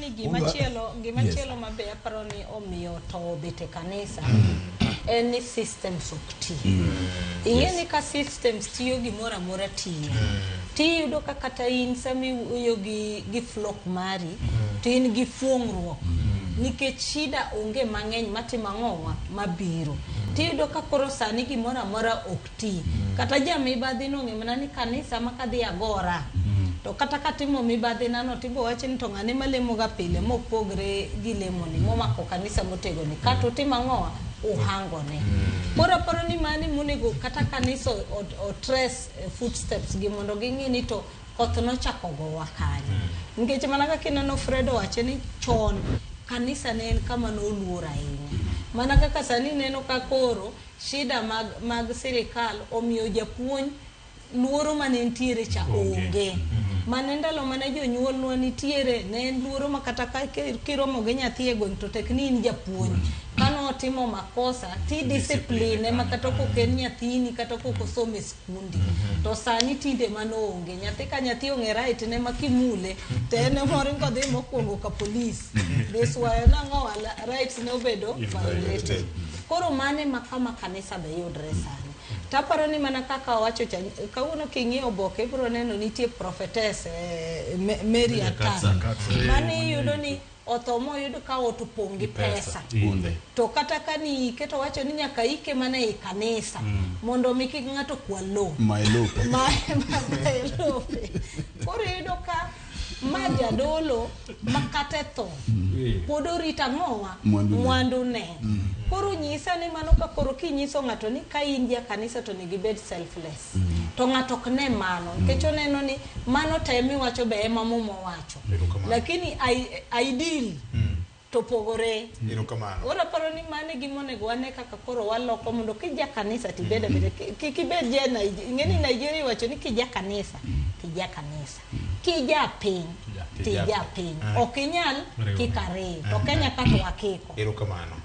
ni gimachielo mabe aparo ni omiyo to bete kanisa en ni systems okti. Ing'e ni ka systems tiyo gimoro amora tiyo. Tiyudo ka kata in sami uyo gi flock mari, to in gi fuong'ruok. Nikech shida onge mang'eny matimo ang'owa mabiro. Tiyudo ka koro sani gimoro amora okti. Kata jamibadhi no ng'e mana ni kanisa makadhi agora. To kata katimo mibadhi nano tibo wache ni to ng'ane malemo ga pile mopogre gi lemoni momako kanisa motego ni kato timo ang'owa uhangone. Koro paro ni mani monego kata kanisa o trace footsteps gi mondo ging'i ni to koth nochako gowa kanye. Nikech mana kaka ineno Fredo wache ni chon kanisa ne en kama noluor ahinya. Mana kaka sani neno ka koro shida mag sirikal omiyo japuonj luoro mane ntiere cha onge. Mane ndalo mane jonyuol nwa nitiere ne en luoro makata ka kiromo gi nyathi e gweng' to tek ni in japuonj. Kano otimo makosa ti discipline makata koken nyathini kata kokosome skundi. To sani tinde mano onge. Nyathi ka nyathi ong'e right ne makimule to en moringo dhi mokwongo ka police. This way nang'o rights ne obedo violated. Koro mane makama kanisa be yudre sani. Taparo ni mana kaka wacho cha kawuono king'iyo oboke ibro neno nitie prophetess Mary Atasa. Mane yudo ni othomo yudo ka otopong' gi pesa. To kata kani keto wacho ni nyaka ike mana e kanisa mondo miki ng'ato kwalo. Maelope. Koro yudo ka majadolo makate tho podo rita ng'owa mwandu ne. Koro nyisa ni mano ka koro kinyiso ng'ato ni ka in ja kanisa to nigi bed selfless. To ng'ato ok ne mano. Nikech oneno ni mano temi wacho be ema mumo wacho. Lakini ideal to pogore. Ora paro ni mane gimonego wane kaka koro waloko mondo kija kanisa tibeda bede kibed je ng'eni Nigeria wacho ni kija kanisa tija kanisa. Kija piny tija piny. Ok inyal kikare. To Kenya kato wakiko. Erokamano.